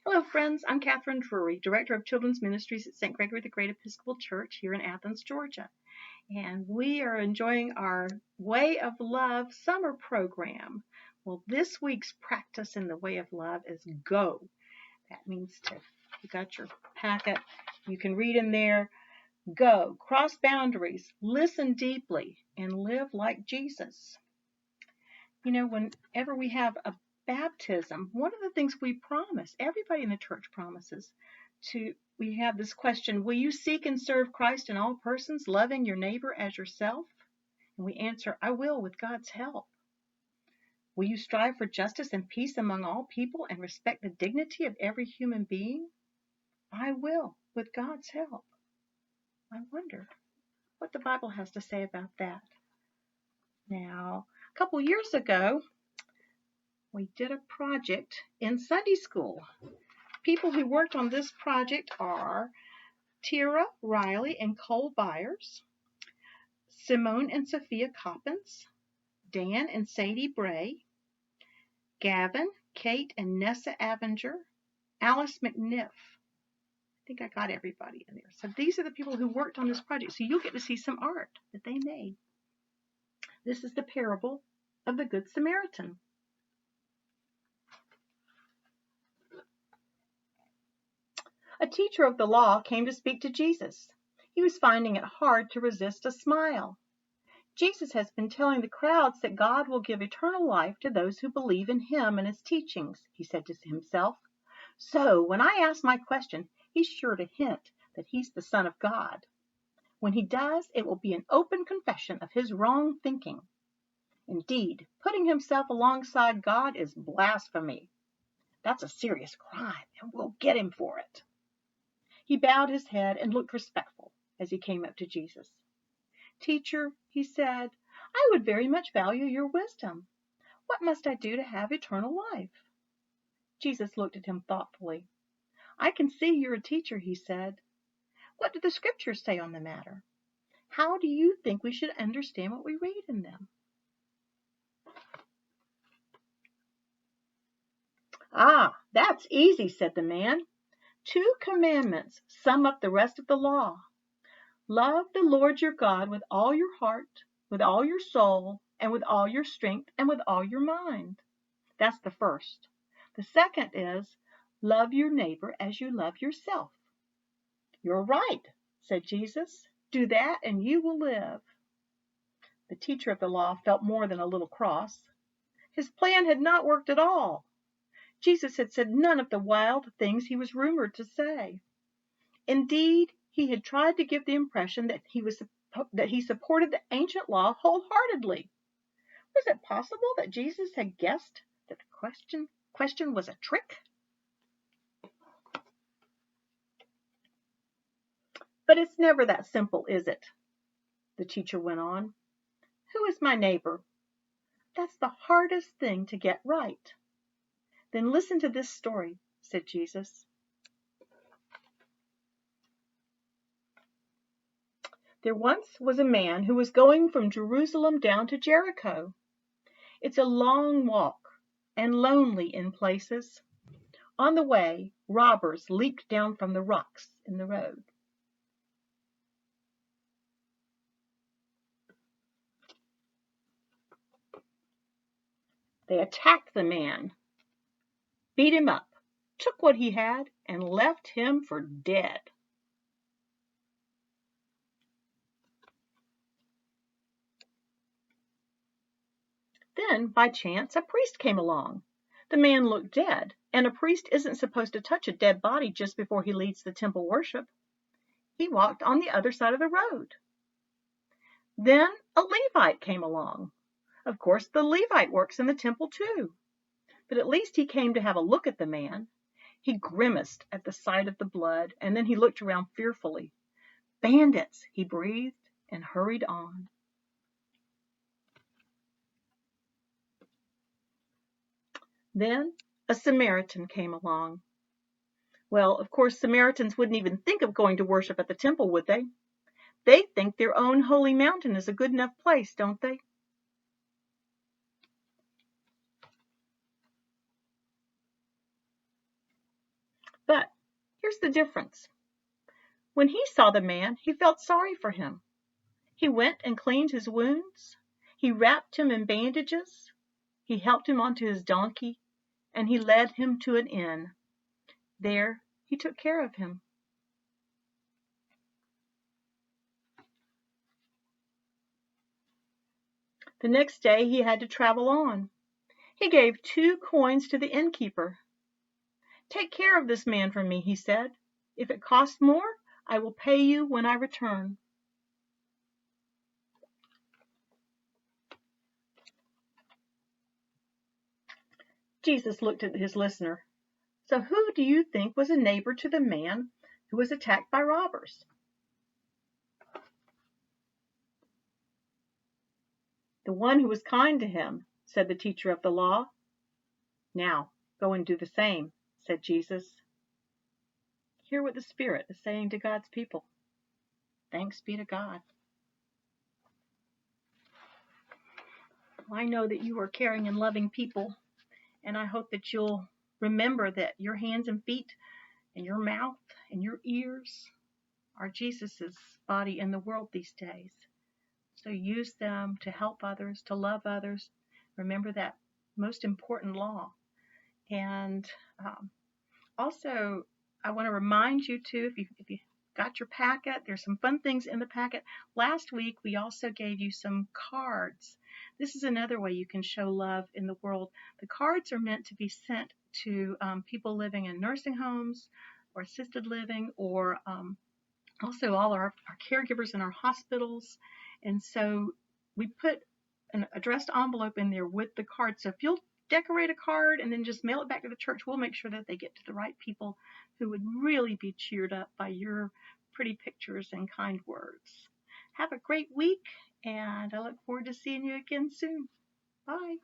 Hello, friends. I'm Catherine Drewry, Director of Children's Ministries at St. Gregory the Great Episcopal Church here in Athens, Georgia. And we are enjoying our Way of Love summer program. Well, this week's practice in the Way of Love is go. That means you got your packet. You can read in there, go, cross boundaries, listen deeply, and live like Jesus. You know, whenever we have a baptism, one of the things we promise, everybody in the church promises, we have this question, will you seek and serve Christ in all persons, loving your neighbor as yourself? And we answer, I will with God's help. Will you strive for justice and peace among all people and respect the dignity of every human being? I will with God's help. I wonder what the Bible has to say about that. Now, a couple years ago, we did a project in Sunday school. People who worked on this project are Tira Riley and Cole Byers, Simone and Sophia Coppins, Dan and Sadie Bray, Gavin, Kate and Nessa Avenger, Alice McNiff. I think I got everybody in there. So these are the people who worked on this project. So you'll get to see some art that they made. This is the parable of the Good Samaritan. A teacher of the law came to speak to Jesus. He was finding it hard to resist a smile. Jesus has been telling the crowds that God will give eternal life to those who believe in him and his teachings, he said to himself. So when I ask my question, he's sure to hint that he's the Son of God. When he does, it will be an open confession of his wrong thinking. Indeed, putting himself alongside God is blasphemy. That's a serious crime, and we'll get him for it. He bowed his head and looked respectful as he came up to Jesus. Teacher, he said, I would very much value your wisdom. What must I do to have eternal life? Jesus looked at him thoughtfully. I can see you're a teacher, he said. What do the scriptures say on the matter? How do you think we should understand what we read in them? Ah, that's easy, said the man. 2 commandments sum up the rest of the law. Love the Lord your God with all your heart, with all your soul, and with all your strength, and with all your mind. That's the first. The second is, love your neighbor as you love yourself. You're right, said Jesus. Do that and you will live. The teacher of the law felt more than a little cross. His plan had not worked at all. Jesus had said none of the wild things he was rumored to say. Indeed, he had tried to give the impression that he supported the ancient law wholeheartedly. Was it possible that Jesus had guessed that the question was a trick? But it's never that simple, is it? The teacher went on. Who is my neighbor? That's the hardest thing to get right. Then listen to this story, said Jesus. There once was a man who was going from Jerusalem down to Jericho. It's a long walk and lonely in places. On the way, robbers leaped down from the rocks in the road. They attacked the man, beat him up, took what he had, and left him for dead. Then, by chance, a priest came along. The man looked dead, and a priest isn't supposed to touch a dead body just before he leads the temple worship. He walked on the other side of the road. Then a Levite came along. Of course, the Levite works in the temple too. But at least he came to have a look at the man. He grimaced at the sight of the blood, and then he looked around fearfully. Bandits, he breathed, and hurried on. Then a Samaritan came along. Well, of course, Samaritans wouldn't even think of going to worship at the temple, would they? They think their own holy mountain is a good enough place, don't they? Here's the difference. When he saw the man, he felt sorry for him. He went and cleaned his wounds. He wrapped him in bandages. He helped him onto his donkey, and he led him to an inn. There, he took care of him. The next day, he had to travel on. He gave 2 coins to the innkeeper. "Take care of this man for me," he said. "If it costs more, I will pay you when I return." Jesus looked at his listener. "So who do you think was a neighbor to the man who was attacked by robbers?" "The one who was kind to him," said the teacher of the law. "Now, go and do the same," said Jesus. Hear what the Spirit is saying to God's people. Thanks be to God. I know that you are caring and loving people, and I hope that you'll remember that your hands and feet and your mouth and your ears are Jesus's body in the world these days. So use them to help others, to love others. Remember that most important law. And also, I want to remind you too, if you got your packet, there's some fun things in the packet. Last week, we also gave you some cards. This is another way you can show love in the world. The cards are meant to be sent to people living in nursing homes or assisted living, or also all our caregivers in our hospitals. And so we put an addressed envelope in there with the card. So if you'll decorate a card and then just mail it back to the church, we'll make sure that they get to the right people who would really be cheered up by your pretty pictures and kind words. Have a great week, and I look forward to seeing you again soon. Bye.